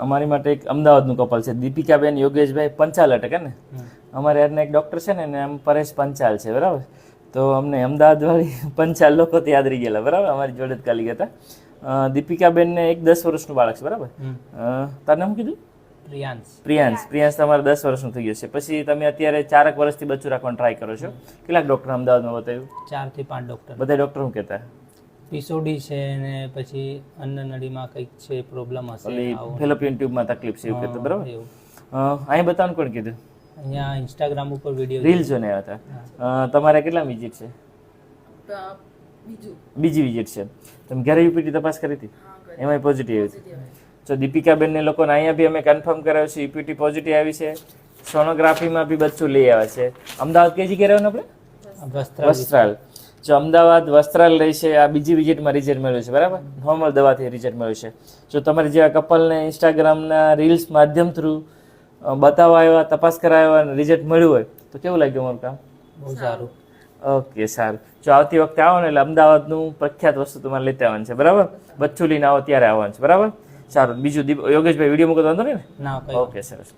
અમારી માટે એક અમદાવાદનું કપલ છે, દીપિકાબેન યોગેશભાઈ પંચાલ અટકે ને અમારે યારના એક ડૉક્ટર છે ને નામ પરેશ પંચાલ છે, બરાબર. તો અમને અમદાવાદવાળી પંચાલ લોકો તો યાદ રહી ગયેલા, બરાબર. અમારી જોડે જ કાલી હતા. દીપિકાબેનને એક 10 વર્ષનું બાળક છે, બરાબર. તારું નામ કીધું? પ્રિયાંશ તમારે 10 વર્ષનું થઈ ગયું છે. પછી તમે અત્યારે 4 વર્ષથી બચ્ચું રાખવાનું ટ્રાય કરો છો. કેટલાક ડૉક્ટર અમદાવાદમાં બતાવ્યું? 4 થી 5 ડૉક્ટર. બધા ડૉક્ટર શું કહેતા? પીસોડી છે ને પછી અન્નનળીમાં કંઈક છે પ્રોબ્લેમ હશે, ફેલોપિયન ટ્યુબમાં તકલીફ છે એવું કહેતું, બરાબર. અહીં બતાવવાનું કોણ કીધું? અહીંયા ઇન્સ્ટાગ્રામ ઉપર વિડીયો રીલ જોઈને આવ્યા હતા. તમારે કેટલા વિઝિટ છે? બીજી વિઝિટ છે. તમે ઘરે યુપીટી તપાસ કરી હતી? એમાંય પોઝિટિવ આવી હતી. તો દીપિકાબેનને લોકોને અહીંયા બી અમે કન્ફર્મ કરાવ્યું છે યુપીટી પોઝિટિવ આવી છે. સોનોગ્રાફીમાં બી બચ્ચું લઈ આવ્યા છે. અમદાવાદ કઈ જગ્યાએ રહેવાનું આપણે? વસ્ત્રાલ. જો અમદાવાદ વસ્ત્રાલ રહી છે. આ બીજી વિઝિટમાં રિઝલ્ટ મળ્યું છે, બરાબર. નોર્મલ દવાથી રિઝલ્ટ મળ્યું છે. જો તમારે જેવા કપલને ઇન્સ્ટાગ્રામના રીલ્સ માધ્યમ થ્રુ બતાવવા આવ્યા, તપાસ કરાવ્યા અને રિઝલ્ટ મળ્યું હોય તો કેવું લાગ્યું અમારું કામ? બહુ સારું. ઓકે, સારું. જો આવતી વખતે આવો ને એટલે અમદાવાદનું પ્રખ્યાત વસ્તુ તમારે લેતા આવવાનું છે, બરાબર. બચ્ચું લઈને આવો ત્યારે આવવાનું છે, બરાબર. સારું. બીજું યોગેશભાઈ વિડીયો મૂકો તો વાંધો નહીં ને? ના. ઓકે, સરસ.